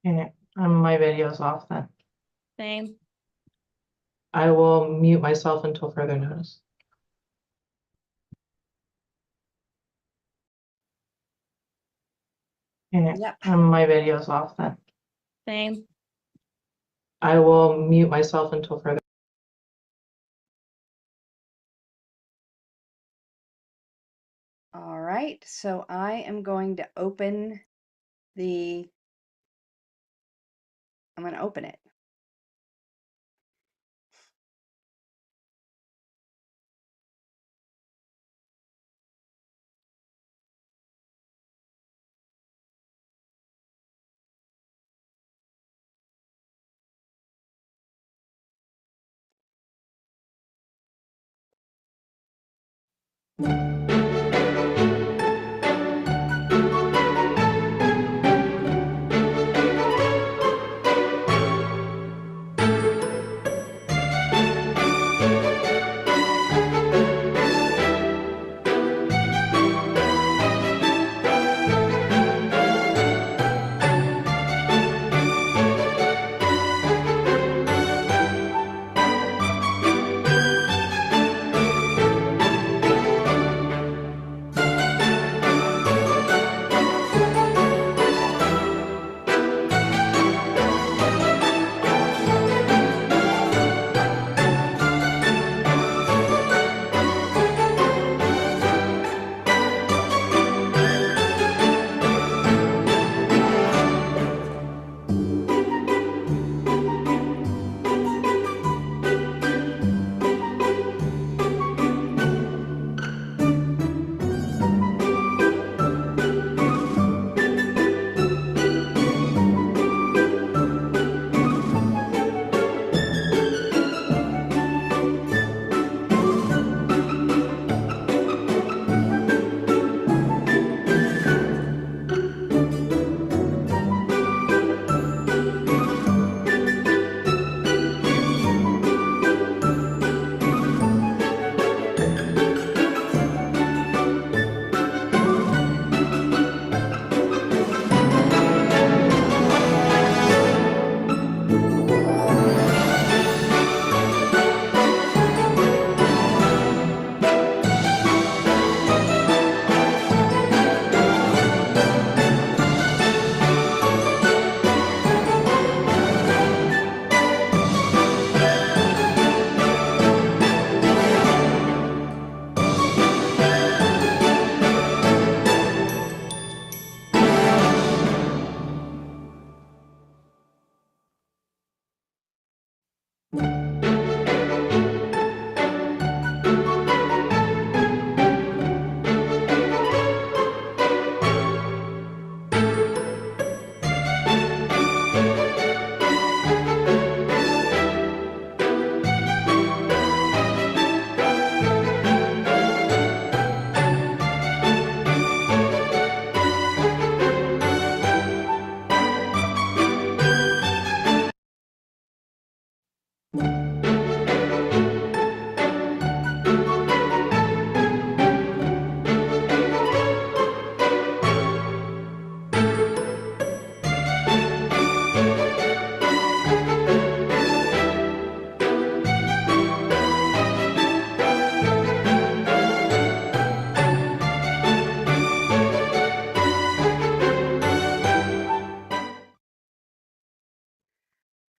Okay, my video's off then. Same. I will mute myself until further notice. Okay, Yep. my video's off then. Same. I will mute myself until further. All right, so I am going to open I'm going to open it.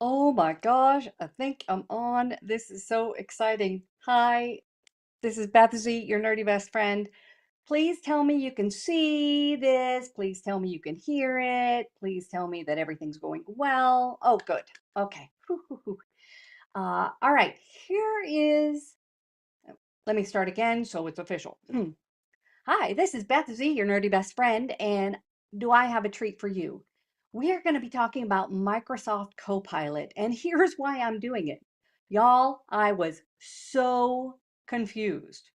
Oh my gosh, I think I'm on. This is so exciting. Hi, this is Beth Z, your nerdy best friend. Please tell me you can see this. Please tell me you can hear it. Please tell me that everything's going well. Oh, good. Okay. Whew, whew, whew. All right, here is, let me start again so it's official. Hi, this is Beth Z, your nerdy best friend, and do I have a treat for you? We are going to be talking about Microsoft Copilot, and here's why I'm doing it. Y'all, I was so confused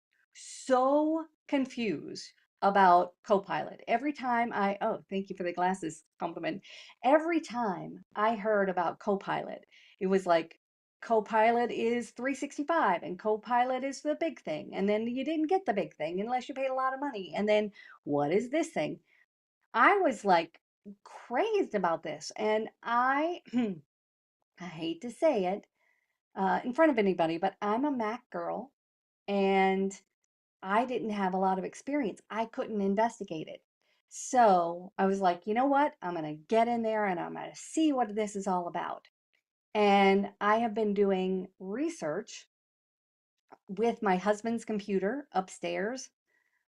about Copilot. Every time oh, thank you for the glasses compliment. Every time I heard about Copilot, it was like, Copilot is 365 and Copilot is the big thing. And then you didn't get the big thing unless you paid a lot of money. And then what is this thing? I was like crazed about this. And I, I hate to say it in front of anybody, but I'm a Mac girl and I didn't have a lot of experience. I couldn't investigate it. So I was like, you know what? I'm going to get in there and I'm going to see what this is all about. And I have been doing research with my husband's computer upstairs.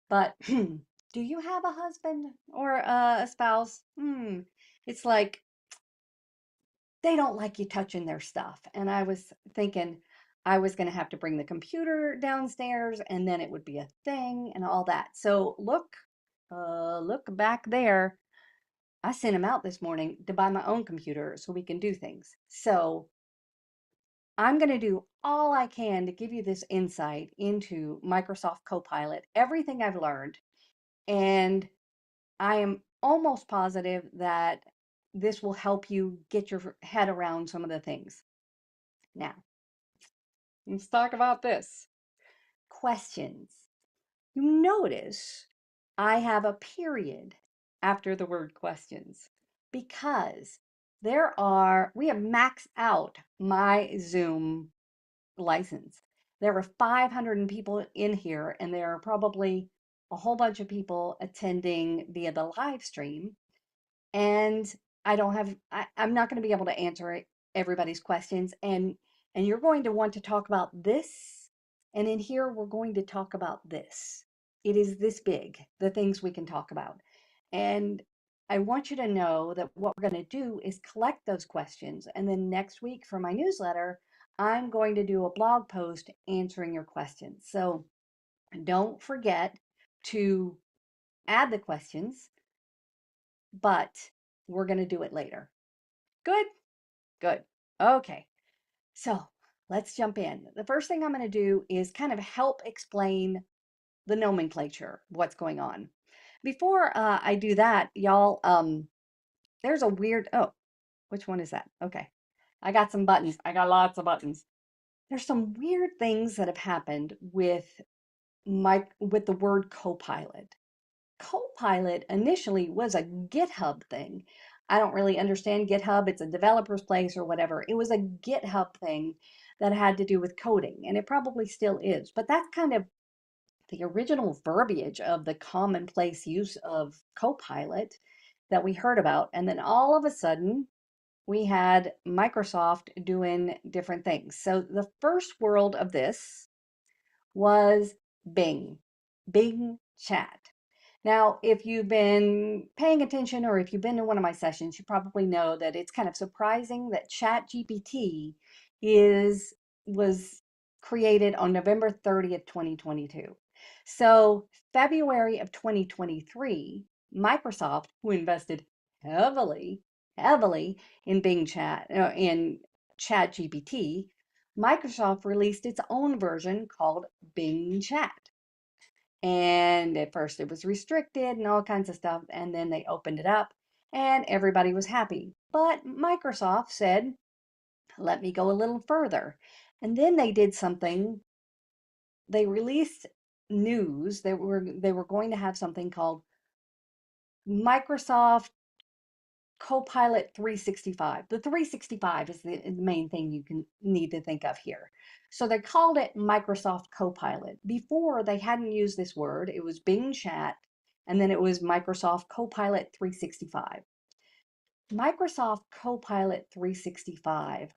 But do you have a husband or a spouse? It's like they don't like you touching their stuff. And I was thinking I was going to have to bring the computer downstairs and then it would be a thing and all that. So look back there. I sent him out this morning to buy my own computer so we can do things. So I'm going to do all I can to give you this insight into Microsoft Copilot, everything I've learned. And I am almost positive that this will help you get your head around some of the things. Now, let's talk about this. Questions. You notice I have a period after the word questions because we have maxed out my Zoom license. There were 500 people in here, and there are probably a whole bunch of people attending via the live stream. And I'm not going to be able to answer everybody's questions. And you're going to want to talk about this. And in here, we're going to talk about this. It is this big, the things we can talk about. And I want you to know that what we're going to do is collect those questions. And then next week for my newsletter, I'm going to do a blog post answering your questions. So don't forget to add the questions, but we're going to do it later. Good? Good. Okay. So let's jump in. The first thing I'm going to do is kind of help explain the nomenclature, what's going on. Before I do that, y'all, there's a weird, oh, which one is that? Okay. I got some buttons. I got lots of buttons. There's some weird things that have happened with the word Copilot. Copilot initially was a GitHub thing. I don't really understand GitHub. It's a developer's place or whatever. It was a GitHub thing that had to do with coding, and it probably still is. But that's kind of the original verbiage of the commonplace use of Copilot that we heard about. And then all of a sudden, we had Microsoft doing different things. So the first world of this was Bing, Bing Chat. Now, if you've been paying attention or if you've been to one of my sessions, you probably know that it's kind of surprising that ChatGPT was created on November 30th, 2022. So February of 2023, Microsoft, who invested heavily, heavily in Bing Chat, in ChatGPT, Microsoft released its own version called Bing Chat. And at first it was restricted and all kinds of stuff. And then they opened it up and everybody was happy. But Microsoft said, let me go a little further. And then they did something. They released news. They were going to have something called Microsoft Copilot 365. The 365 is the main thing you need to think of here. So they called it Microsoft Copilot. Before they hadn't used this word. It was Bing Chat, and then it was Microsoft Copilot 365. Microsoft Copilot 365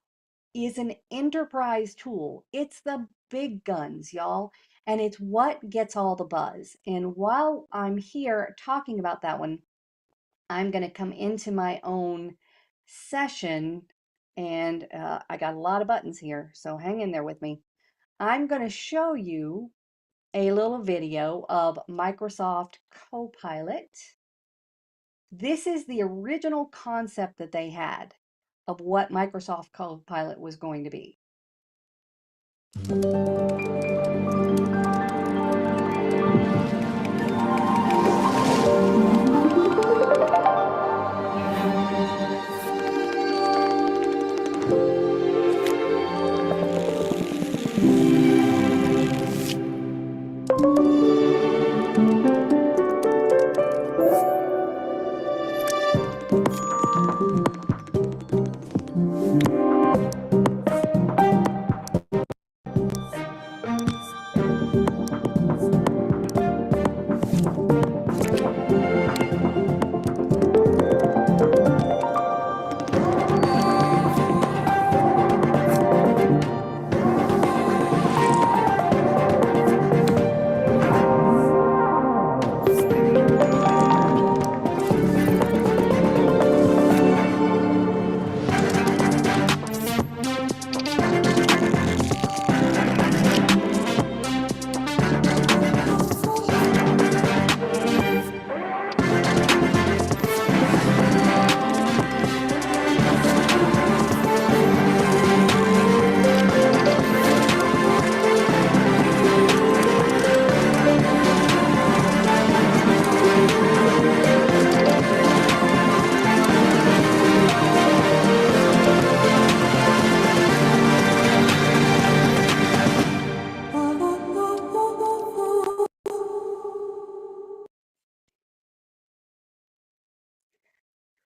is an enterprise tool. It's the big guns, y'all, and it's what gets all the buzz. And while I'm here talking about that one, I'm going to come into my own session and I got a lot of buttons here, so hang in there with me. I'm going to show you a little video of Microsoft Copilot. This is the original concept that they had of what Microsoft Copilot was going to be.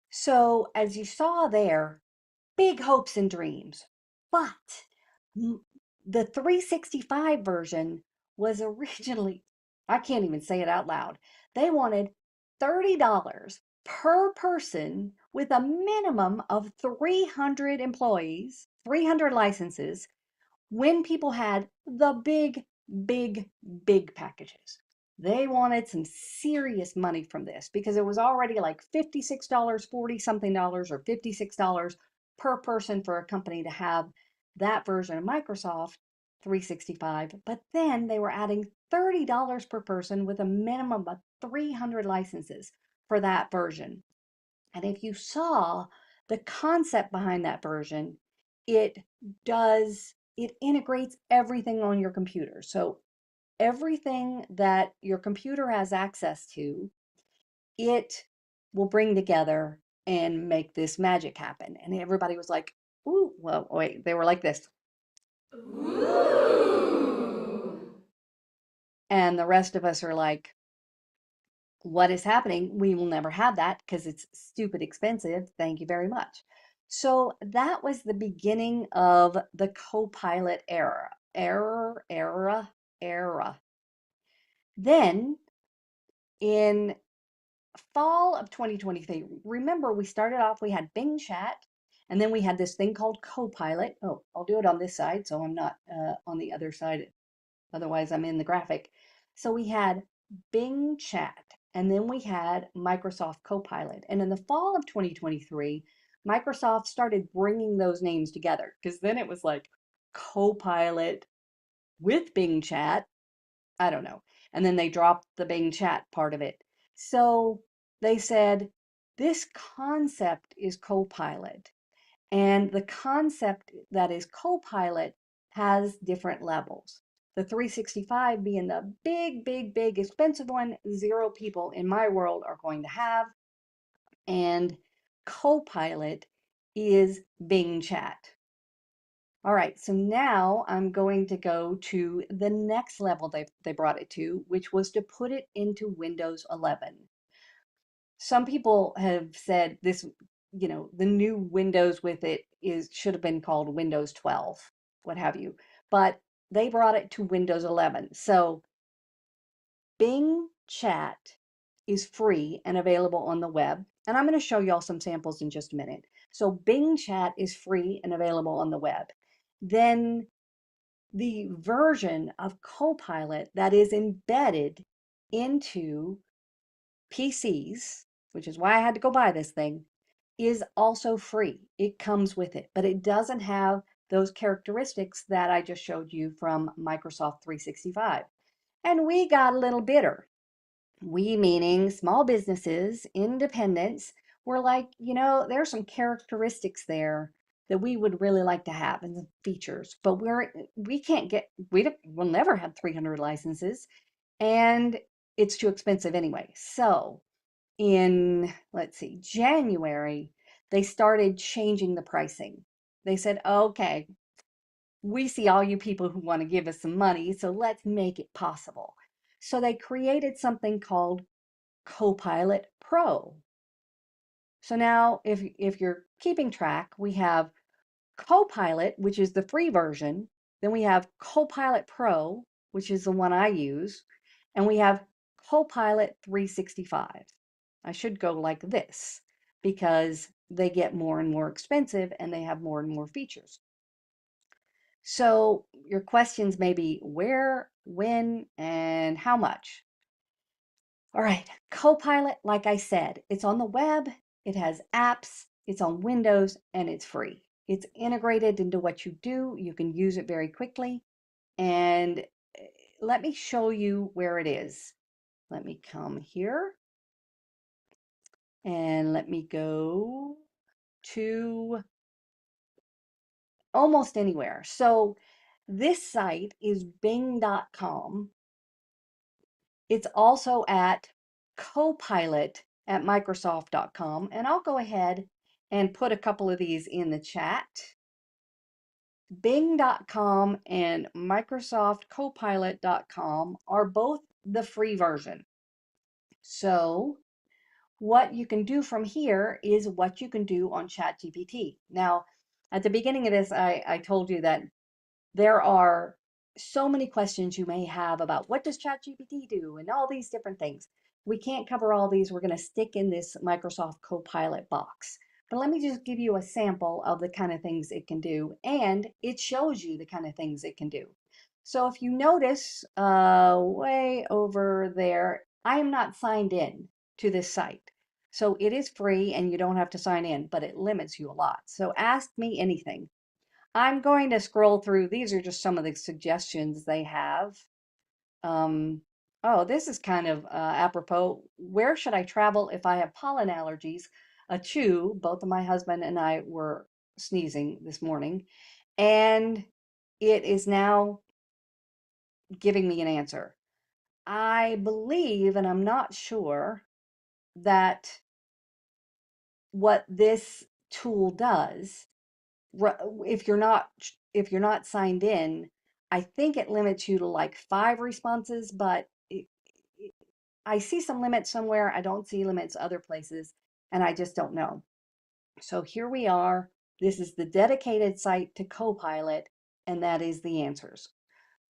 So, as you saw there, big hopes and dreams. But the 365 version was originally, I can't even say it out loud. They wanted $30 per person with a minimum of 300 employees, 300 licenses, when people had the big, big packages. They wanted some serious money from this because it was already like $56, 40 something dollars, or $56 per person for a company to have that version of Microsoft 365. But then they were adding $30 per person with a minimum of 300 licenses for that version. And if you saw the concept behind that version, it it integrates everything on your computer. So everything that your computer has access to, it will bring together and make this magic happen. And everybody was like, ooh, well, wait, they were like this. Ooh. And the rest of us are like, what is happening? We will never have that because it's stupid expensive. Thank you very much. So that was the beginning of the Copilot era. Then in fall of 2023, remember we started off, we had Bing Chat, and then we had this thing called Copilot. Oh, I'll do it on this side so I'm not on the other side. Otherwise, I'm in the graphic. So we had Bing Chat, and then we had Microsoft Copilot. And in the fall of 2023, Microsoft started bringing those names together because then it was like Copilot with Bing Chat. I don't know. And then they dropped the Bing Chat part of it. So they said, this concept is Copilot. And the concept that is Copilot has different levels. The 365 being the big expensive one, 0 people in my world are going to have. And Copilot is Bing Chat. All right, so now I'm going to go to the next level they brought it to, which was to put it into Windows 11. Some people have said this, the new Windows with it should have been called Windows 12, what have you. But they brought it to Windows 11. So Bing Chat is free and available on the web. And I'm going to show y'all some samples in just a minute. So Bing Chat is free and available on the web. Then the version of Copilot that is embedded into PCs, which is why I had to go buy this thing, is also free. It comes with it, but it doesn't have those characteristics that I just showed you from Microsoft 365. And we got a little bitter. We, meaning small businesses, independents, were like, there's some characteristics there that we would really like to have and the features, but we can't get, we'll never have 300 licenses and it's too expensive anyway. So in, let's see, January, they started changing the pricing. They said, okay, we see all you people who want to give us some money, so let's make it possible. So they created something called Copilot Pro. So now if you're keeping track, we have Copilot, which is the free version. Then we have Copilot Pro, which is the one I use. And we have Copilot 365. I should go like this because they get more and more expensive and they have more and more features. So your questions may be where, when, and how much. All right, Copilot, like I said, it's on the web, it has apps, it's on Windows, and it's free. It's integrated into what you do. You can use it very quickly. And let me show you where it is. Let me come here and let me go to almost anywhere. So this site is bing.com. It's also at Copilot at Microsoft.com. And I'll go ahead and put a couple of these in the chat. Bing.com and Microsoft Copilot.com are both the free version. So what you can do from here is what you can do on ChatGPT. Now, at the beginning of this, I told you that there are so many questions you may have about what does ChatGPT do and all these different things. We can't cover all these. We're going to stick in this Microsoft Copilot box. But let me just give you a sample of the kind of things it can do, and it shows you the kind of things it can do. So if you notice way over there, I am not signed in to this site. So it is free and you don't have to sign in, but it limits you a lot. So ask me anything. I'm going to scroll through. These are just some of the suggestions they have. Oh, this is kind of apropos. Where should I travel if I have pollen allergies? Achoo, both of my husband and I were sneezing this morning, and it is now giving me an answer. I believe, and I'm not sure, that what this tool does if you're not signed in, I think it limits you to like 5 responses, but I see some limits somewhere. I don't see limits other places, and I just don't know. So here we are. This is the dedicated site to Copilot, and that is the answers.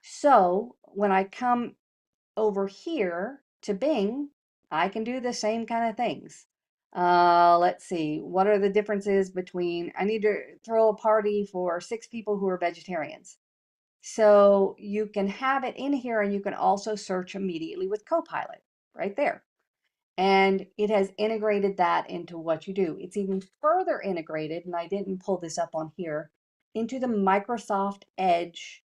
So when I come over here to Bing, I can do the same kind of things. Let's see, what are the differences between, I need to throw a party for 6 people who are vegetarians. So you can have it in here and you can also search immediately with Copilot right there. And it has integrated that into what you do. It's even further integrated, and I didn't pull this up on here, into the Microsoft Edge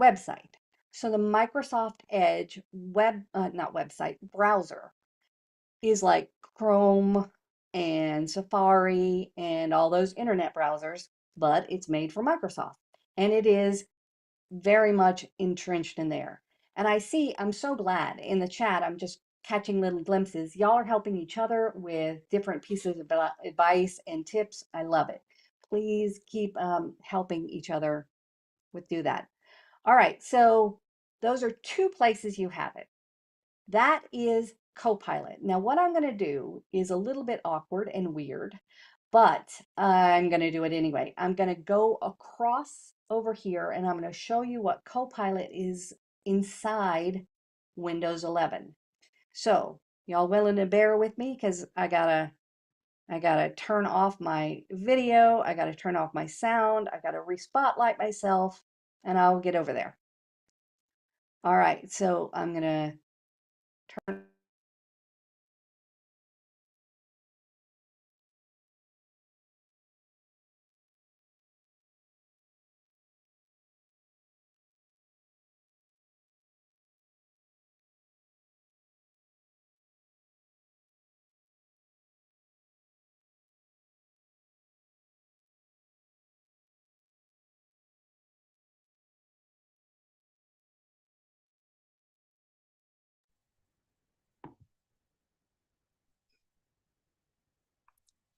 website. So the Microsoft Edge not website, browser is like Chrome and Safari and all those internet browsers, but it's made for Microsoft. And it is very much entrenched in there. And I'm so glad in the chat, I'm just catching little glimpses. Y'all are helping each other with different pieces of advice and tips. I love it. Please keep helping each other do that. All right, so those are 2 places you have it. That is Copilot. Now, what I'm going to do is a little bit awkward and weird, but I'm going to do it anyway. I'm going to go across over here and I'm going to show you what Copilot is inside Windows 11. So, y'all willing to bear with me because I gotta turn off my video, I gotta turn off my sound, I gotta re-spotlight myself, and I'll get over there. All right, so I'm gonna turn.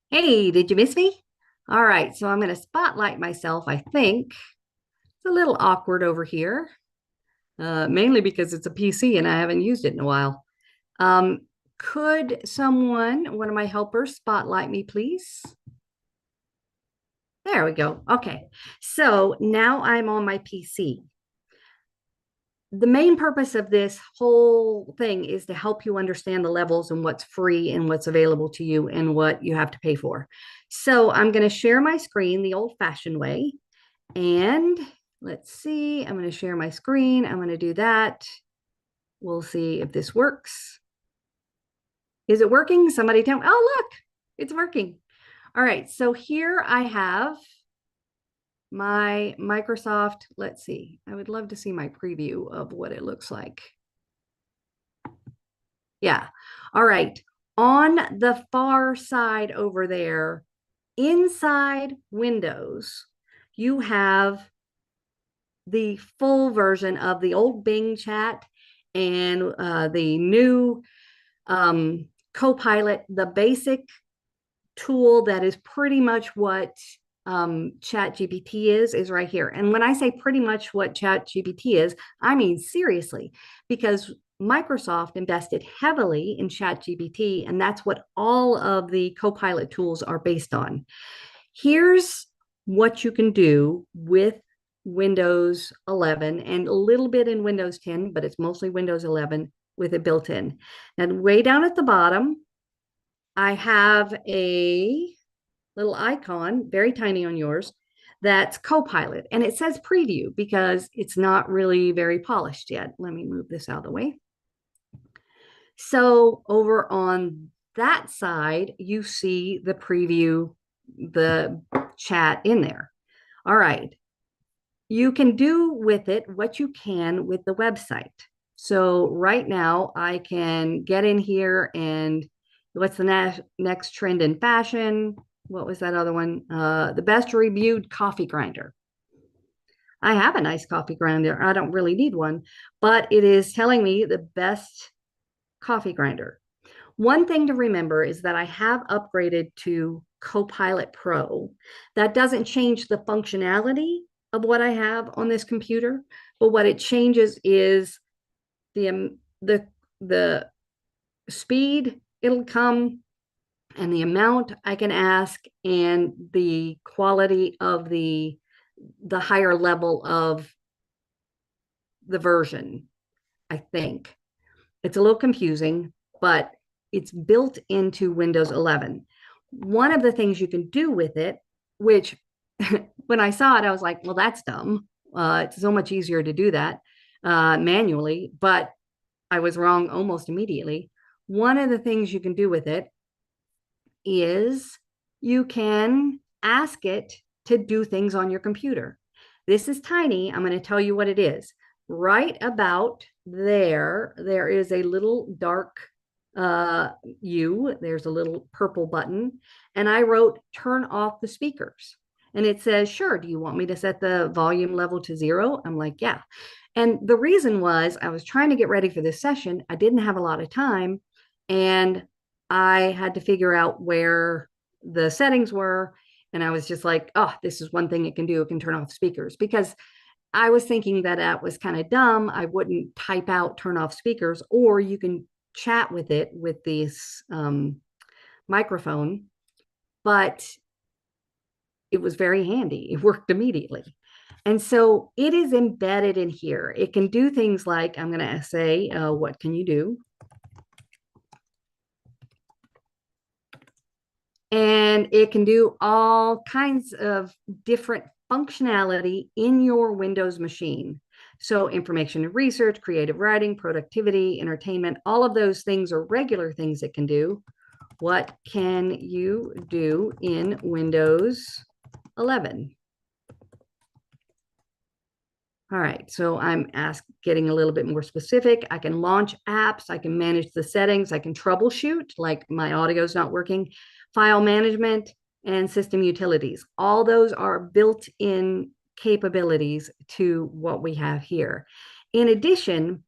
Hey, did you miss me? All right, so I'm gonna spotlight myself, I think. It's a little awkward over here, mainly because it's a PC and I haven't used it in a while. Um, Could someone, one of my helpers, spotlight me, please? There we go. Okay. So now I'm on my PC. The main purpose of this whole thing is to help you understand the levels and what's free and what's available to you and what you have to pay for. So I'm going to share my screen the old-fashioned way. And let's see, I'm going to share my screen. I'm going to do that. We'll see if this works. Is it working? Somebody tell me. Oh, look, it's working. All right, so here I have my Microsoft. Let's see. I would love to see my preview of what it looks like. Yeah. All right. On the far side over there, inside Windows, you have the full version of the old Bing chat and the new Copilot, the basic tool that is pretty much what chat gpt is right here. And when I say pretty much what chat gpt is, I mean seriously, because Microsoft invested heavily in chat gpt, and that's what all of the Copilot tools are based on. Here's what you can do with Windows 11 and a little bit in Windows 10, but it's mostly Windows 11 with it built in. And way down at the bottom, I have a little icon, very tiny on yours, that's Copilot. And it says preview because it's not really very polished yet. Let me move this out of the way. So over on that side, you see the preview, the chat in there. All right. You can do with it what you can with the website. So right now I can get in here and what's the next trend in fashion? What was that other one? The best reviewed coffee grinder. I have a nice coffee grinder. I don't really need one, but it is telling me the best coffee grinder. One thing to remember is that I have upgraded to Copilot Pro. That doesn't change the functionality of what I have on this computer, but what it changes is the speed it'll come and the amount I can ask and the quality of the higher level of the version, I think. It's a little confusing, but it's built into Windows 11. One of the things you can do with it, which when I saw it, I was like, well, that's dumb. It's so much easier to do that manually, but I was wrong almost immediately. One of the things you can do with it is you can ask it to do things on your computer. This is tiny. I'm going to tell you what it is. Right about there, there is a little dark U. There's a little purple button. And I wrote, turn off the speakers. And it says, sure, do you want me to set the volume level to 0? I'm like, yeah. And the reason was I was trying to get ready for this session. I didn't have a lot of time. And I had to figure out where the settings were. And I was just like, oh, this is one thing it can do. It can turn off speakers, because I was thinking that that was kind of dumb. I wouldn't type out turn off speakers, or you can chat with it with this microphone, but it was very handy. It worked immediately. And so it is embedded in here. It can do things like, I'm going to say, what can you do? And it can do all kinds of different functionality in your Windows machine. So information and research, creative writing, productivity, entertainment, all of those things are regular things it can do. What can you do in Windows 11? All right, so I'm getting a little bit more specific. I can launch apps, I can manage the settings, I can troubleshoot, like my audio is not working, file management, and system utilities. All those are built-in capabilities to what we have here. In addition,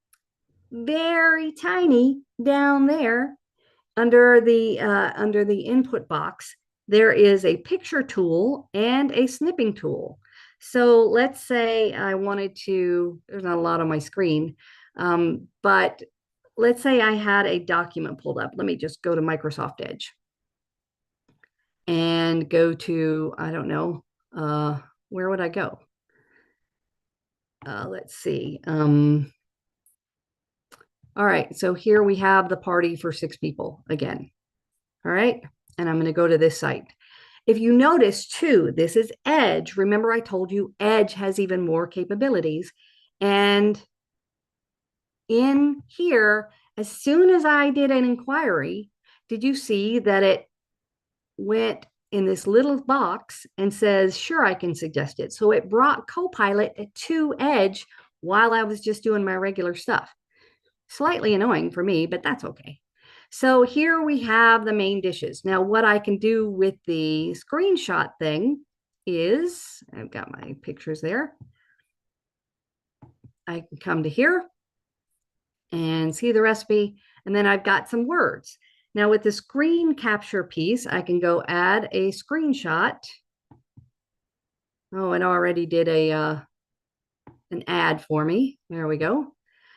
very tiny down there under the input box, there is a picture tool and a snipping tool. So let's say I wanted to, there's not a lot on my screen, but let's say I had a document pulled up. Let me just go to Microsoft Edge and go to, I don't know, where would I go? Let's see. All right, so here we have the party for 6 people again. All right, and I'm going to go to this site. If you notice too, this is Edge. Remember I told you Edge has even more capabilities. And in here, as soon as I did an inquiry, did you see that it went in this little box and says, sure, I can suggest it. So it brought Copilot to Edge while I was just doing my regular stuff. Slightly annoying for me, but that's okay. So here we have the main dishes. Now, what I can do with the screenshot thing is, I've got my pictures there. I can come to here and see the recipe, and then I've got some words. Now with the screen capture piece, I can go add a screenshot. Oh, it already did an ad for me. There we go.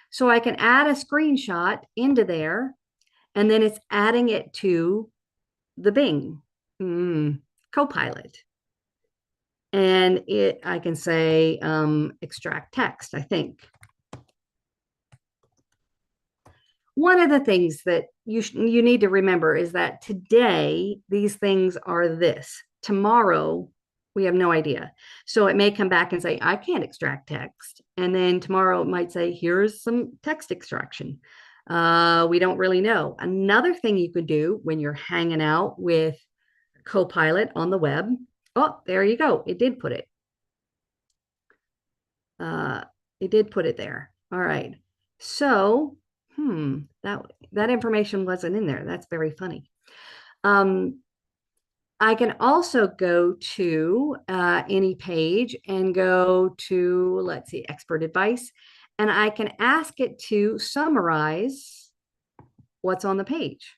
So I can add a screenshot into there, and then it's adding it to the Bing Copilot. And I can say extract text, I think. One of the things that you need to remember is that today these things are this. Tomorrow we have no idea. So it may come back and say, I can't extract text. And then tomorrow it might say, here's some text extraction. We don't really know. Another thing you could do when you're hanging out with Copilot on the web. Oh, there you go. It did put it. It did put it there. All right. So, that information wasn't in there. That's very funny. I can also go to any page and go to, let's see, expert advice, and I can ask it to summarize what's on the page.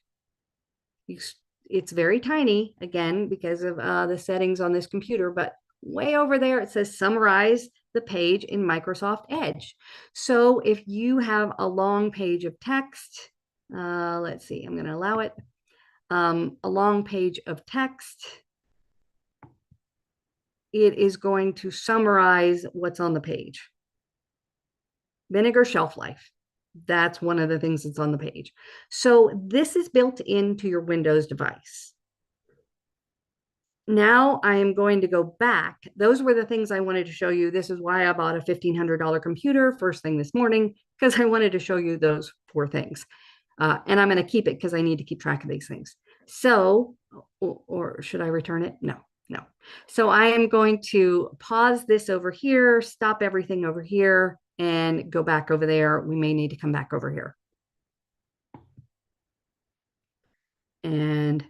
It's very tiny, again, because of the settings on this computer, but way over there, it says summarize the page in Microsoft Edge. So if you have a long page of text, let's see, I'm going to allow it, a long page of text, it is going to summarize what's on the page. Vinegar shelf life. That's one of the things that's on the page. So this is built into your Windows device. Now I am going to go back. Those were the things I wanted to show you. This is why I bought a $1,500 computer first thing this morning, because I wanted to show you those 4 things. And I'm going to keep it because I need to keep track of these things. So, or should I return it? No. So I am going to pause this over here, stop everything over here, and go back over there. We may need to come back over here. And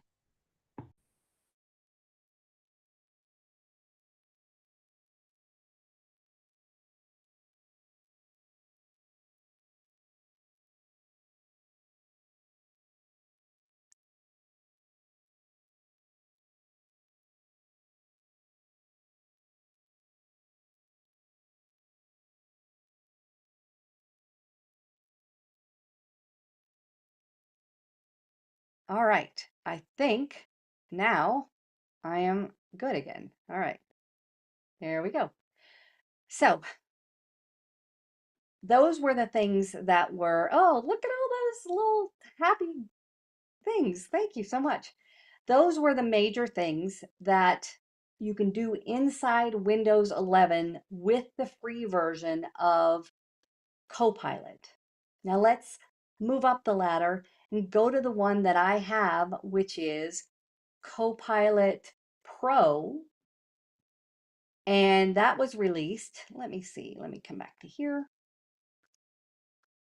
all right, I think now I am good again. All right, there we go. So those were the things that were, oh, look at all those little happy things. Thank you so much. Those were the major things that you can do inside Windows 11 with the free version of Copilot. Now let's move up the ladder and go to the one that I have, which is Copilot Pro. And that was released. Let me see. Let me come back to here.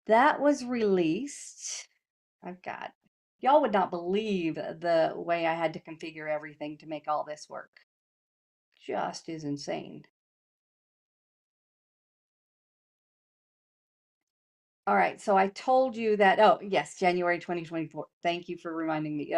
That was released. I've got, y'all would not believe the way I had to configure everything to make all this work. Just is insane. All right, so I told you that, oh, yes, January 2024. Thank you for reminding me.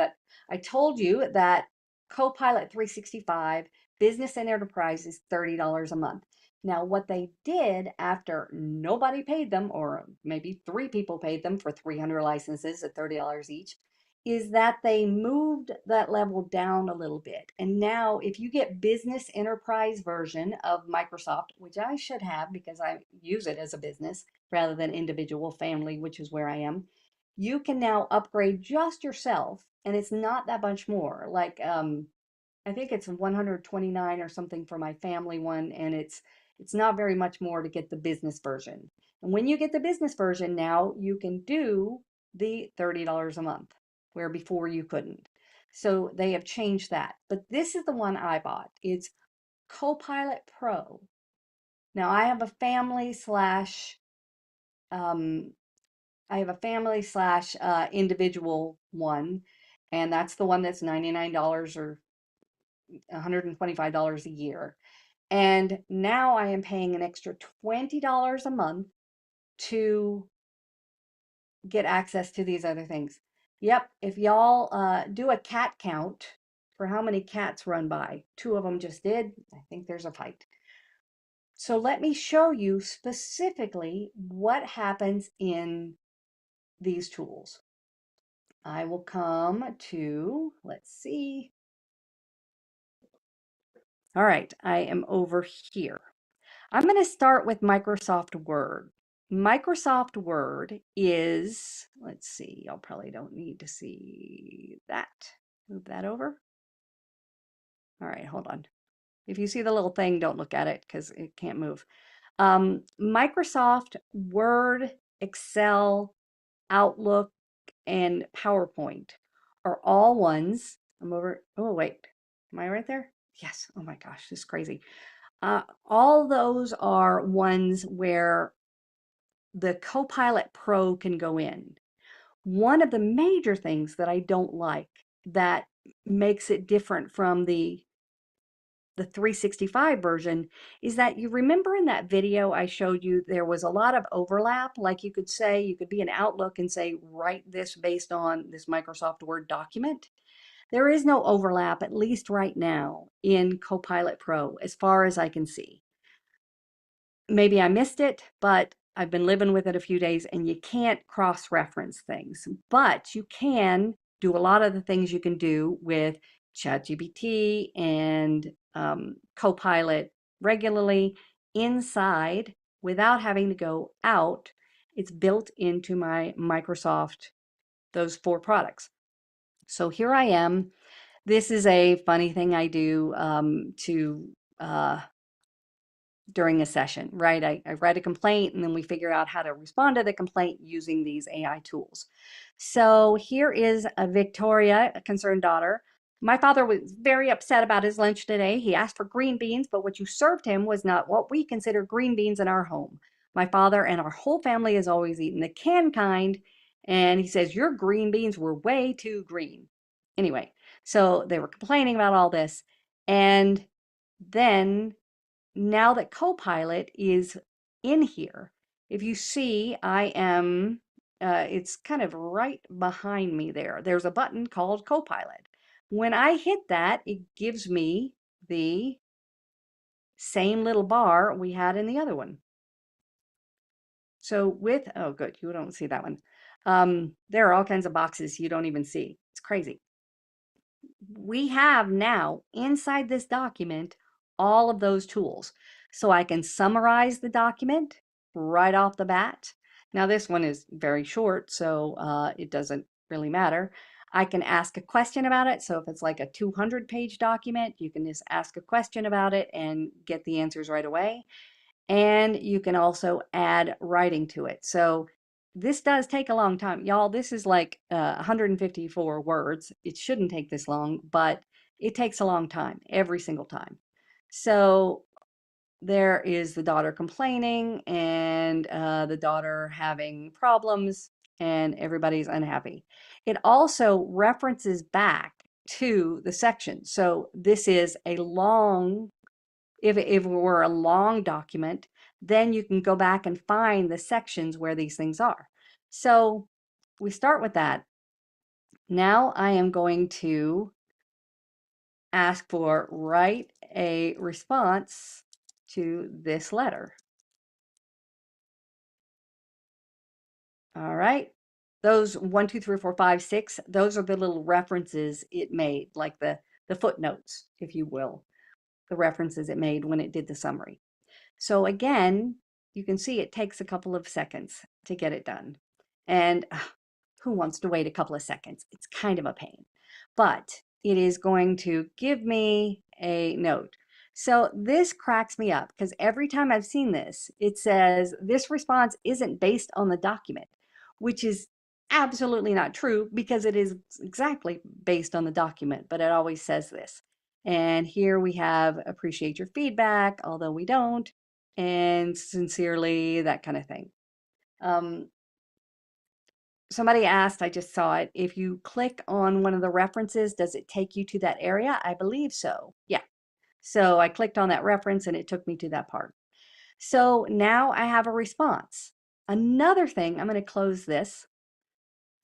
I told you that Copilot 365 Business and Enterprise is $30 a month. Now, what they did after nobody paid them, or maybe three people paid them for 300 licenses at $30 each, is that they moved that level down a little bit. And now, if you get business enterprise version of Microsoft, which I should have because I use it as a business rather than individual family, which is where I am, you can now upgrade just yourself, and it's not that much more. Like I think it's 129 or something for my family one, and it's not very much more to get the business version. And when you get the business version now, you can do the $30 a month, where before you couldn't. So they have changed that. But this is the one I bought. It's Copilot Pro. Now um, I have a family slash individual one, and that's the one that's $99 or $125 a year. And now I am paying an extra $20 a month to get access to these other things. Yep, if y'all do a cat count for how many cats run by, two of them just did. I think there's a fight. So let me show you specifically what happens in these tools. I will come to, let's see. All right, I am over here. I'm going to start with Microsoft Word. Microsoft Word is, let's see, y'all probably don't need to see that. Move that over. All right, hold on. If you see the little thing, don't look at it because it can't move. Microsoft Word, Excel, Outlook, and PowerPoint are all ones. I'm over. Oh, wait. Am I right there? Yes. Oh my gosh, this is crazy. All those are ones where the Copilot Pro can go in. One of the major things that I don't like that makes it different from the 365 version is that you remember in that video I showed you there was a lot of overlap. Like you could say, you could be in Outlook and say, write this based on this Microsoft Word document. There is no overlap, at least right now, in Copilot Pro, as far as I can see. Maybe I missed it, but I've been living with it a few days and you can't cross-reference things, but you can do a lot of the things you can do with ChatGPT and Copilot regularly inside without having to go out. It's built into my Microsoft, those four products. So here I am. This is a funny thing I do to during a session, right? I write a complaint and then we figure out how to respond to the complaint using these AI tools. So here is a Victoria, a concerned daughter. My father was very upset about his lunch today. He asked for green beans, but what you served him was not what we consider green beans in our home. My father and our whole family has always eaten the canned kind, and he says, your green beans were way too green. Anyway, so they were complaining about all this. And then now that Copilot is in here, if you see, it's kind of right behind me there. There's a button called Copilot. When I hit that, it gives me the same little bar we had in the other one. So oh good, you don't see that one. There are all kinds of boxes you don't even see. It's crazy. We have now inside this document all of those tools. So I can summarize the document right off the bat. Now this one is very short, so it doesn't really matter. I can ask a question about it. So if it's like a 200-page document, you can just ask a question about it and get the answers right away. And you can also add writing to it. So this does take a long time. Y'all, this is like 154 words. It shouldn't take this long, but it takes a long time every single time. So there is the daughter complaining and the daughter having problems and everybody's unhappy. It also references back to the section. So this is a long, if it were a long document, then you can go back and find the sections where these things are. So we start with that. Now I am going to ask for write a response to this letter. All right. Those 1, 2, 3, 4, 5, 6, those are the little references it made, like the footnotes, if you will, the references it made when it did the summary. So again, you can see it takes a couple of seconds to get it done. And who wants to wait a couple of seconds? It's kind of a pain, but it is going to give me a note. So this cracks me up because every time I've seen this, it says this response isn't based on the document, which is absolutely not true because it is exactly based on the document, but it always says this. And here we have appreciate your feedback, although we don't, and sincerely, that kind of thing. Somebody asked, I just saw it, if you click on one of the references, does it take you to that area? I believe so. Yeah. So I clicked on that reference and it took me to that part. So now I have a response. Another thing, I'm going to close this.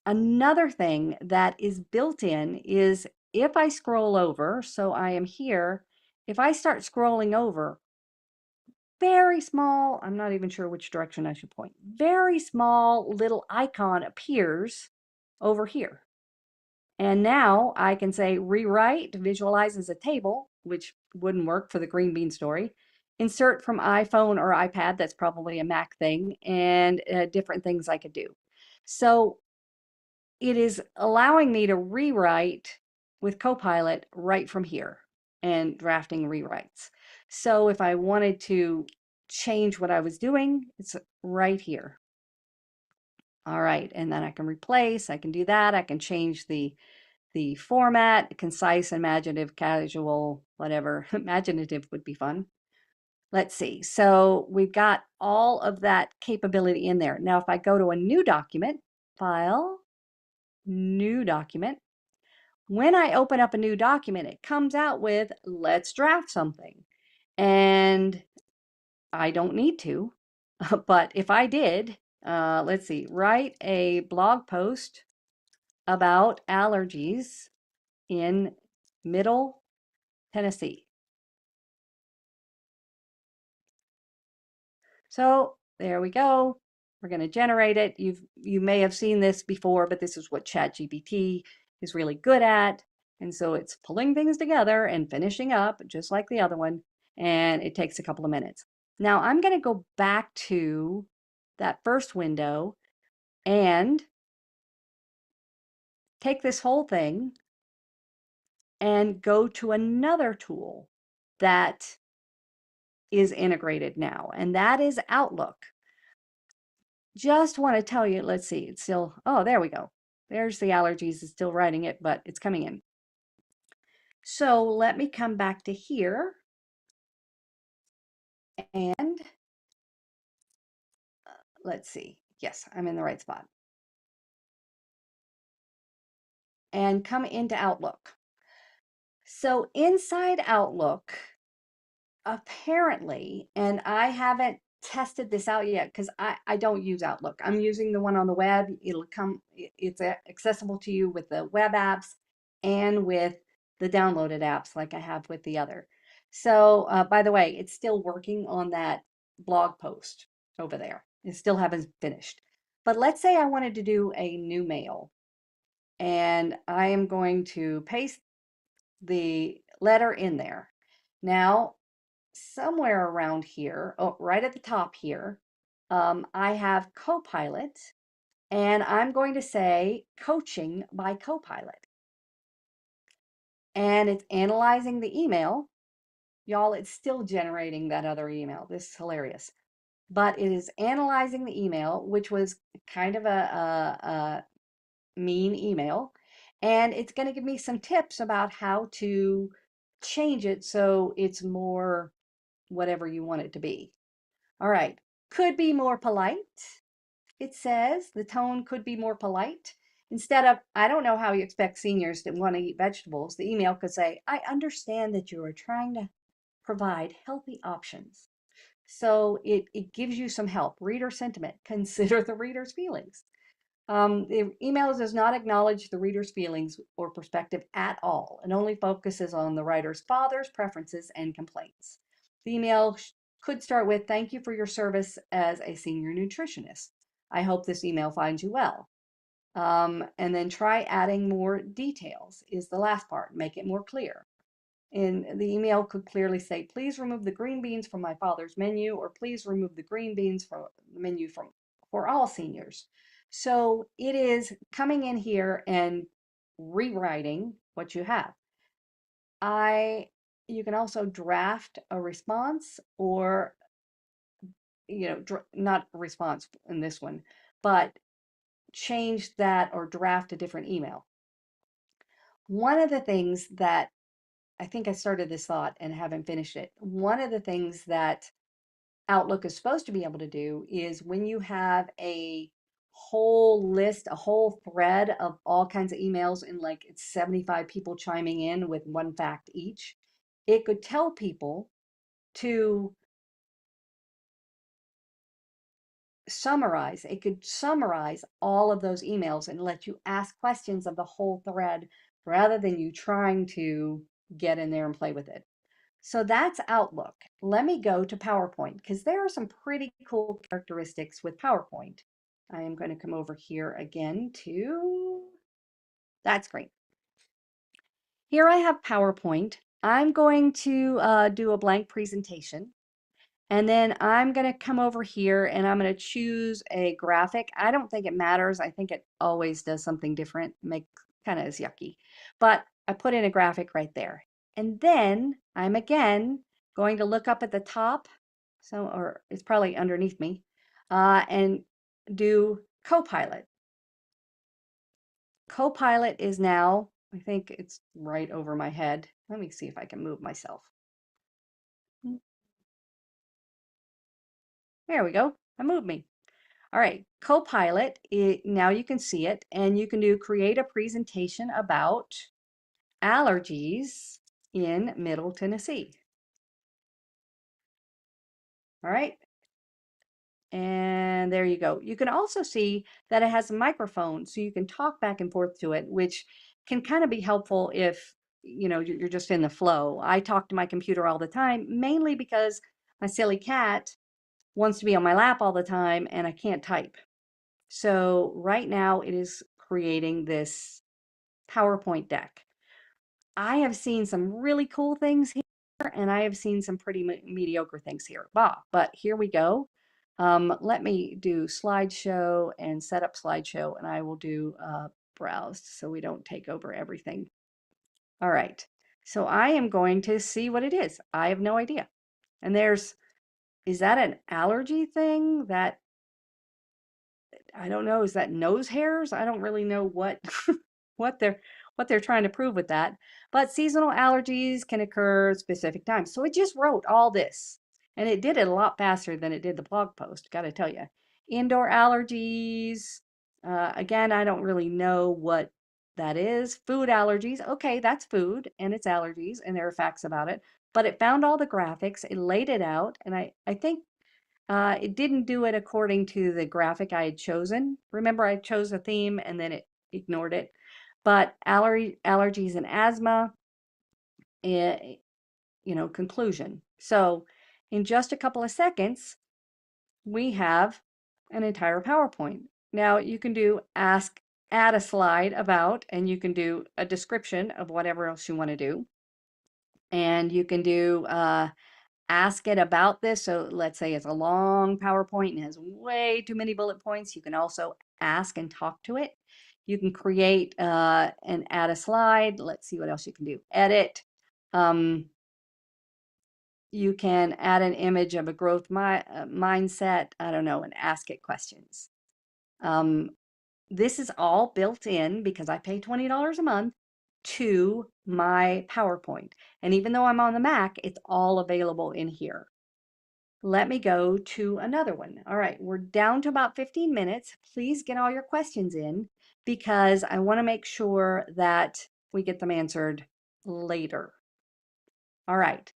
Another thing that is built in is if I scroll over, so I am here, if I start scrolling over, very small, I'm not even sure which direction I should point, very small little icon appears over here. And now I can say rewrite, visualize as a table, which wouldn't work for the green bean story. Insert from iPhone or iPad, that's probably a Mac thing, and different things I could do. So it is allowing me to rewrite with Copilot right from here and drafting rewrites. So if I wanted to change what I was doing, it's right here. All right, and then I can replace, I can do that. I can change the format, concise, imaginative, casual, whatever. Imaginative would be fun. Let's see. So we've got all of that capability in there. Now, if I go to a new document, file, new document, when I open up a new document, it comes out with let's draft something. And I don't need to, but if I did, let's see, write a blog post about allergies in Middle Tennessee. So there we go. We're going to generate it. You may have seen this before, but this is what ChatGPT is really good at. And so it's pulling things together and finishing up just like the other one. And it takes a couple of minutes. Now I'm going to go back to that first window and take this whole thing and go to another tool that is integrated now, and that is Outlook. Just want to tell you, let's see, it's still, oh, there we go. There's the allergies, it's still writing it, but it's coming in. So let me come back to here and let's see. Yes, I'm in the right spot. And come into Outlook. So inside Outlook, apparently, and I haven't tested this out yet because I don't use Outlook. I'm using the one on the web. It'll come, it's accessible to you with the web apps and with the downloaded apps like I have with the other. So by the way, it's still working on that blog post over there. It still haven't finished. But let's say I wanted to do a new mail and I am going to paste the letter in there. Now, somewhere around here, oh, right at the top here, I have Copilot, and I'm going to say coaching by Copilot. And it's analyzing the email. Y'all, it's still generating that other email. This is hilarious. But it is analyzing the email, which was kind of a mean email. And it's going to give me some tips about how to change it so it's more whatever you want it to be. All right, could be more polite. It says the tone could be more polite. Instead of, I don't know how you expect seniors to want to eat vegetables, the email could say, I understand that you are trying to provide healthy options. So it gives you some help. Reader sentiment, consider the reader's feelings. The email does not acknowledge the reader's feelings or perspective at all and only focuses on the writer's father's preferences and complaints. The email could start with, thank you for your service as a senior nutritionist. I hope this email finds you well. And then try adding more details is the last part. Make it more clear. And the email could clearly say, please remove the green beans from my father's menu, or please remove the green beans from the menu for all seniors. So it is coming in here and rewriting what you have. You can also draft a response, or not a response in this one, but change that or draft a different email. One of the things that I think I started this thought and haven't finished it. One of the things that Outlook is supposed to be able to do is when you have a whole list, a whole thread of all kinds of emails, and like it's 75 people chiming in with one fact each, it could tell people to summarize. It could summarize all of those emails and let you ask questions of the whole thread rather than you trying to get in there and play with it. So that's Outlook. Let me go to PowerPoint because there are some pretty cool characteristics with PowerPoint. I am going to come over here again to that screen. Here I have PowerPoint. I'm going to do a blank presentation. And then I'm going to come over here and I'm going to choose a graphic. I don't think it matters. I think it always does something different, make kind of is yucky. But I put in a graphic right there. And then I'm again going to look up at the top, or it's probably underneath me, and do Copilot. Copilot is now, I think it's right over my head. Let me see if I can move myself. There we go. I moved me. All right, Copilot, now you can see it, and you can do create a presentation about allergies in Middle Tennessee. All right, and there you go. You can also see that it has a microphone, so you can talk back and forth to it, which can kind of be helpful if you're just in the flow. I talk to my computer all the time, mainly because my silly cat wants to be on my lap all the time, and I can't type. So right now it is creating this PowerPoint deck. I have seen some really cool things here, and I have seen some pretty mediocre things here. But here we go. Let me do slideshow and set up slideshow, and I will do browse so we don't take over everything. All right. So I am going to see what it is. I have no idea. And is that an allergy thing? That I don't know. Is that nose hairs? I don't really know what what they're trying to prove with that. But seasonal allergies can occur at specific times. So it just wrote all this, and it did it a lot faster than it did the blog post. Got to tell you, indoor allergies. Again, I don't really know what that is. Food allergies. Okay, that's food and it's allergies, and there are facts about it. But it found all the graphics. It laid it out, and I think it didn't do it according to the graphic I had chosen. Remember, I chose a theme and then it ignored it. But allergies and asthma, eh, conclusion. So in just a couple of seconds, we have an entire PowerPoint. Now you can add a slide about, and you can do a description of whatever else you want to do. And you can do ask it about this. So let's say it's a long PowerPoint and has way too many bullet points. You can also ask and talk to it. You can create and add a slide. Let's see what else you can do. Edit. You can add an image of a growth mindset. I don't know, and ask it questions. This is all built in because I pay $20 a month to my PowerPoint. And even though I'm on the Mac, it's all available in here. Let me go to another one. All right, we're down to about 15 minutes. Please get all your questions in because I want to make sure that we get them answered later. All right,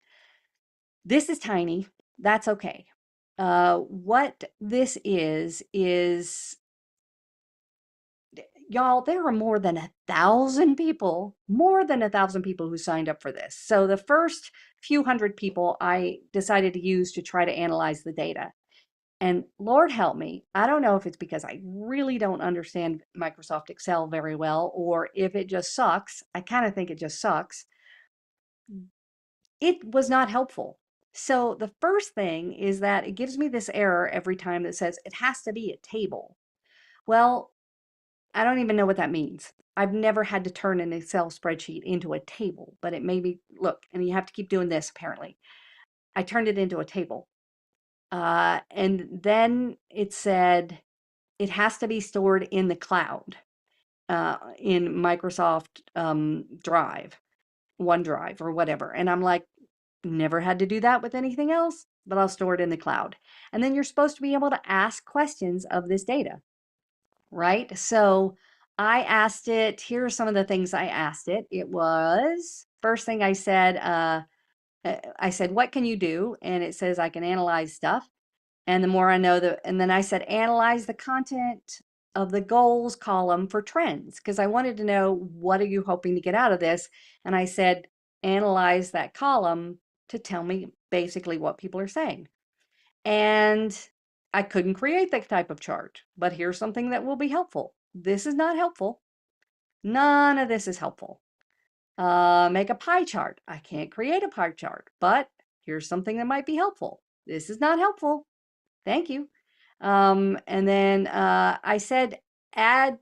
this is tiny. That's okay. What this is y'all, there are more than 1,000 people, more than 1,000 people who signed up for this. So the first few hundred people I decided to use to try to analyze the data. And Lord help me, I don't know if it's because I really don't understand Microsoft Excel very well, or if it just sucks. I kind of think it just sucks. It was not helpful. So the first thing is that it gives me this error every time that says it has to be a table. Well, I don't even know what that means. I've never had to turn an Excel spreadsheet into a table, but it made me look, and you have to keep doing this apparently. I turned it into a table. And then it said it has to be stored in the cloud, in Microsoft Drive, OneDrive, or whatever. And I'm like, never had to do that with anything else, but I'll store it in the cloud. And then you're supposed to be able to ask questions of this data, right? So I asked it, here are some of the things I asked it. It was, first thing I said, what can you do? And it says I can analyze stuff. And the more I know and then I said, analyze the content of the goals column for trends, because I wanted to know, what are you hoping to get out of this? And I said, analyze that column to tell me basically what people are saying. And I couldn't create that type of chart, but here's something that will be helpful. This is not helpful. None of this is helpful. Make a pie chart. I can't create a pie chart, but here's something that might be helpful. This is not helpful. Thank you. And then I said, add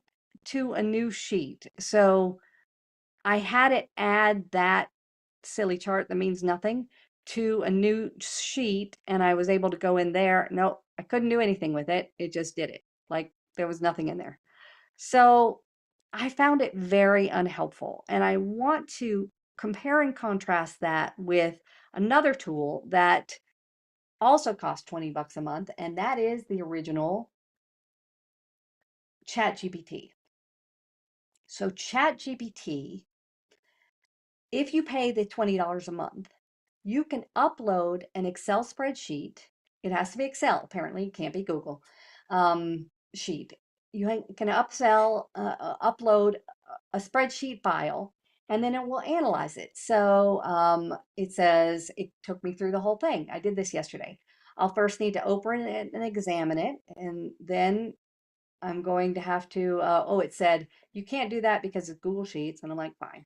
to a new sheet. So I had it add that silly chart that means nothing to a new sheet, and I was able to go in there. No, I couldn't do anything with it. It just did it. Like there was nothing in there. So I found it very unhelpful. And I want to compare and contrast that with another tool that also costs 20 bucks a month, and that is the original ChatGPT. So ChatGPT, if you pay the $20 a month, you can upload an Excel spreadsheet. It has to be Excel, apparently, it can't be Google sheet. You can upload a spreadsheet file, and then it will analyze it. So it says, it took me through the whole thing. I did this yesterday. I'll first need to open it and examine it, and then I'm going to have to, oh, it said, you can't do that because it's Google Sheets. And I'm like, fine.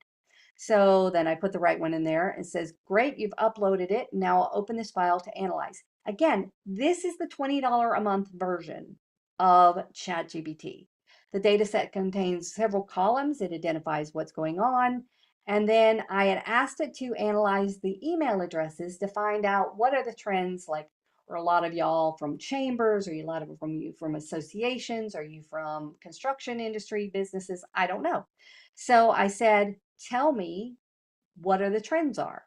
So then I put the right one in there. It says, great, you've uploaded it. Now I'll open this file to analyze. Again, this is the $20 a month version of ChatGPT. The data set contains several columns. It identifies what's going on. And then I had asked it to analyze the email addresses to find out what are the trends, like, are a lot of y'all from chambers? Are you a lot of you from associations? Are you from construction industry businesses? I don't know. So I said, tell me what are the trends are.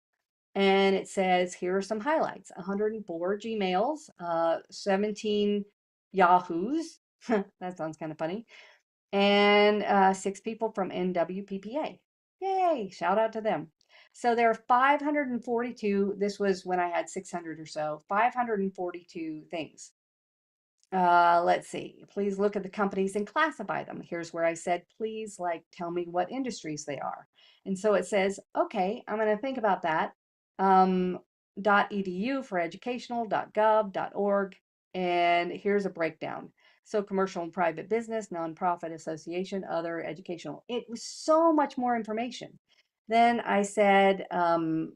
And it says, here are some highlights: 104 Gmails, 17 Yahoos. That sounds kind of funny. And 6 people from NWPPA. Yay, shout out to them. So there are 542. This was when I had 600 or so, 542 things. Let's see. Please look at the companies and classify them. Here's where I said, please, like, tell me what industries they are. And so it says, okay, I'm going to think about that. .edu for educational, .gov, .org, and here's a breakdown. So commercial and private business, nonprofit, association, other, educational. It was so much more information. Then I said, then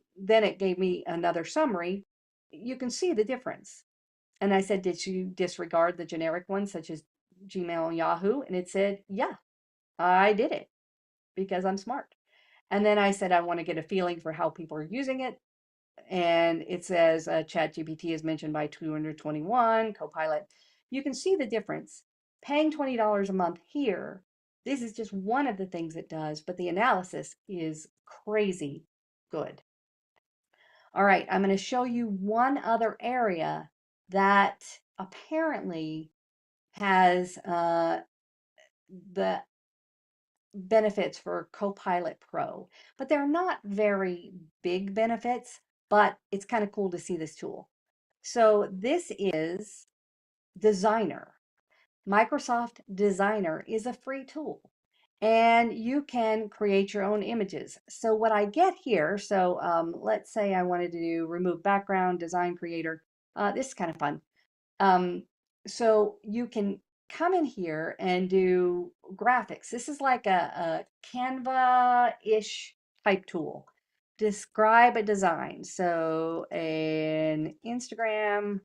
it gave me another summary. You can see the difference. And I said, did you disregard the generic ones such as Gmail and Yahoo? And it said, yeah, I did it because I'm smart. And then I said, I want to get a feeling for how people are using it. And it says ChatGPT is mentioned by 221, Copilot. You can see the difference. Paying $20 a month here, this is just one of the things it does, but the analysis is crazy good. All right, I'm going to show you one other area that apparently has the benefits for Copilot Pro, but they're not very big benefits, but it's kind of cool to see this tool. So this is Designer. Microsoft Designer is a free tool. and you can create your own images. So what I get here, so let's say I wanted to do remove background, design creator. This is kind of fun. Um, so you can come in here and do graphics. This is like a Canva-ish type tool. Describe a design. So an Instagram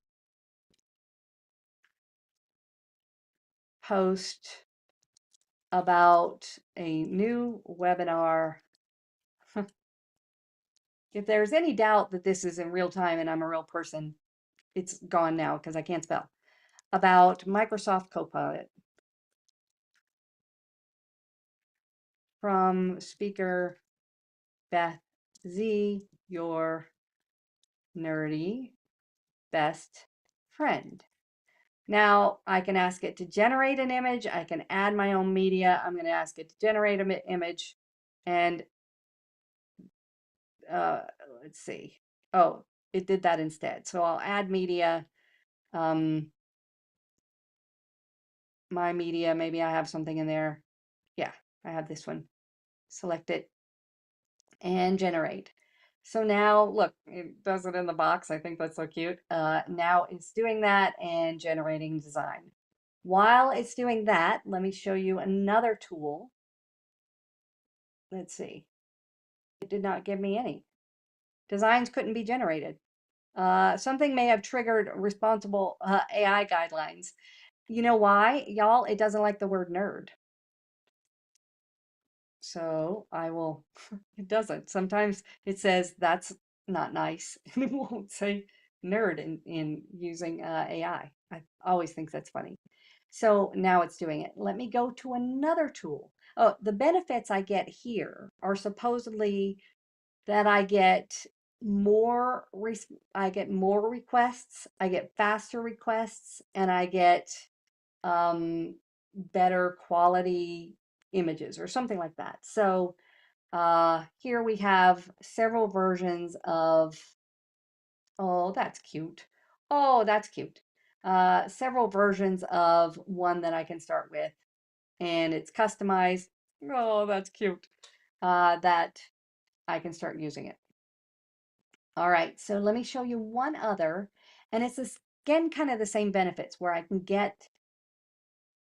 post about a new webinar. If there's any doubt that this is in real time and I'm a real person, it's gone now because I can't spell. About Microsoft Copilot from speaker Beth Z, your nerdy best friend. Now I can ask it to generate an image. I can add my own media. I'm going to ask it to generate an image. And uh, let's see. Oh, it did that instead. So I'll add media. Um, my media, maybe I have something in there. Yeah, I have this one. Select it and generate. So now look, it does it in the box. I think that's so cute. Now it's doing that and generating design. While it's doing that, let me show you another tool. Let's see. It did not give me any. Designs couldn't be generated. Something may have triggered responsible AI guidelines. You know why, y'all? It doesn't like the word nerd. So I will, it doesn't. Sometimes it says that's not nice, and it won't say nerd in using AI. I always think that's funny. So now it's doing it. Let me go to another tool. Oh, the benefits I get here are supposedly that I get more requests, I get faster requests, and I get um, better quality images or something like that. So here we have several versions of, oh, that's cute. Oh, that's cute. Several versions of one that I can start with, and it's customized. Oh, that's cute. That I can start using it. All right, so let me show you one other, and it's this, again, kind of the same benefits where I can get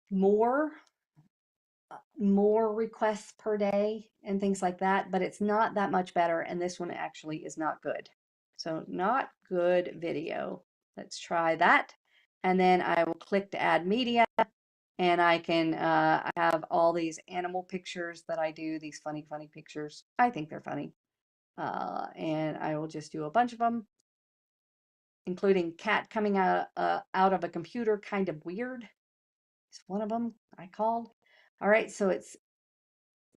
more more requests per day and things like that, but it's not that much better. And this one actually is not good. So not good video. Let's try that. And then I will click to add media and I can I have all these animal pictures that I do, these funny, funny pictures. I think they're funny. And I will just do a bunch of them, including cat coming out of a computer, kind of weird. It's one of them I called. All right, so it's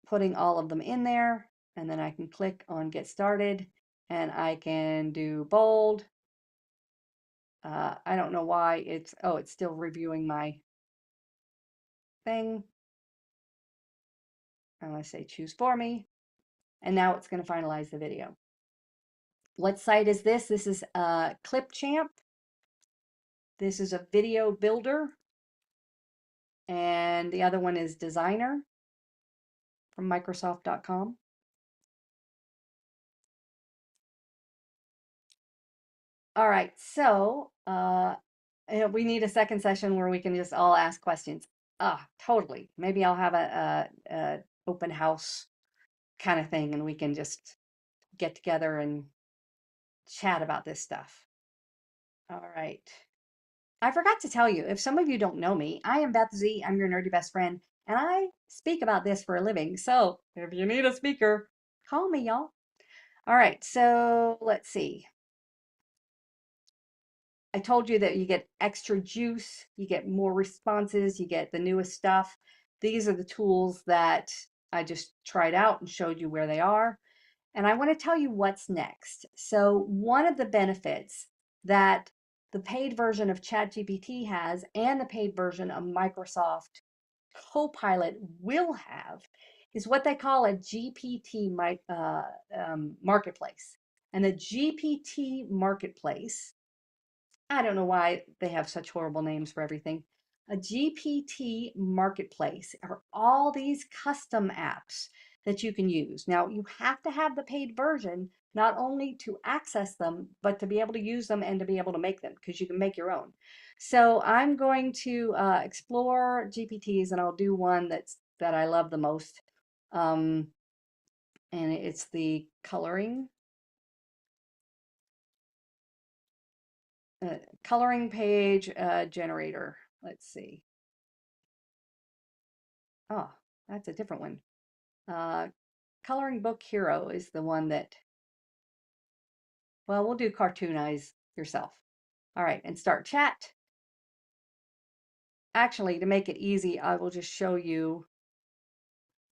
putting all of them in there, and then I can click on get started and I can do bold. I don't know why it's still reviewing my thing. I'm going to say choose for me, and now it's going to finalize the video. What site is this? This is Clipchamp. This is a video builder, and the other one is Designer from Microsoft.com. All right, so we need a second session where we can just all ask questions. Totally. Maybe I'll have a open house kind of thing, and we can just get together and chat about this stuff. All right. I forgot to tell you, if some of you don't know me, I am Beth Z. I'm your nerdy best friend, and I speak about this for a living. So if you need a speaker, call me, y'all. All right, so let's see. I told you that you get extra juice, you get more responses, you get the newest stuff. These are the tools that I just tried out and showed you where they are. And I want to tell you what's next. So one of the benefits that the paid version of ChatGPT has and the paid version of Microsoft Copilot will have is what they call a GPT marketplace. And the GPT marketplace, I don't know why they have such horrible names for everything. A GPT marketplace are all these custom apps that you can use. Now, you have to have the paid version not only to access them, but to be able to use them and to be able to make them because you can make your own. So I'm going to explore GPTs, and I'll do one that I love the most. Um, and it's the uh, coloring page generator. Let's see. Oh, that's a different one. Uh, Coloring Book Hero is the one that, well, we'll do cartoonize yourself. All right, and start chat. Actually, to make it easy, I will just show you.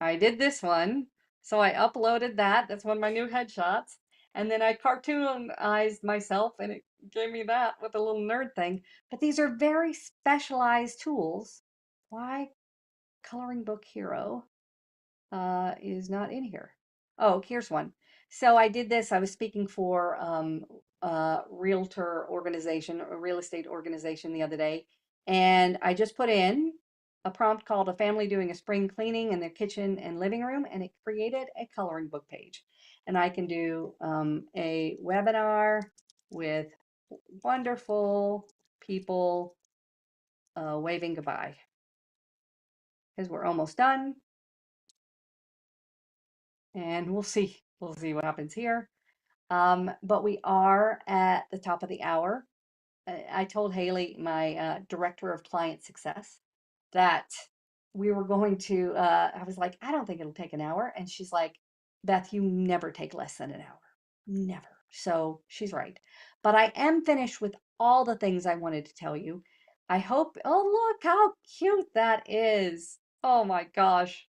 I did this one. So I uploaded that. That's one of my new headshots. And then I cartoonized myself and it gave me that with a little nerd thing. But these are very specialized tools. Why Coloring Book Hero is not in here? Oh, here's one. So I did this. I was speaking for a realtor organization, a real estate organization the other day. And I just put in a prompt called a family doing a spring cleaning in their kitchen and living room, and it created a coloring book page. And I can do a webinar with wonderful people waving goodbye because we're almost done. And we'll see what happens here. But we are at the top of the hour. I told Haley, my director of client success, that we were going to, I was like, I don't think it'll take an hour. And she's like, Beth, you never take less than an hour. Never. So she's right. But I am finished with all the things I wanted to tell you. I hope, oh, look how cute that is. Oh my gosh.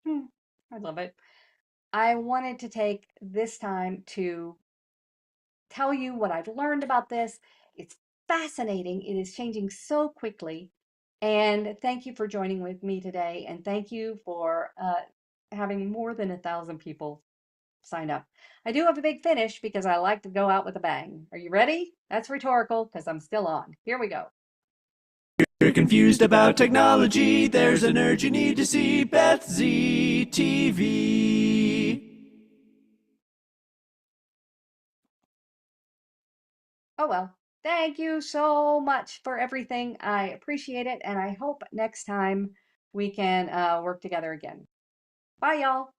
I love it. I wanted to take this time to tell you what I've learned about this. It's fascinating. It is changing so quickly. And thank you for joining with me today. And thank you for having more than 1,000 people sign up. I do have a big finish because I like to go out with a bang. Are you ready? That's rhetorical because I'm still on. Here we go. You're confused about technology, there's an urge you need to see Beth Z TV. Oh, well, thank you so much for everything. I appreciate it. And I hope next time we can work together again. Bye, y'all.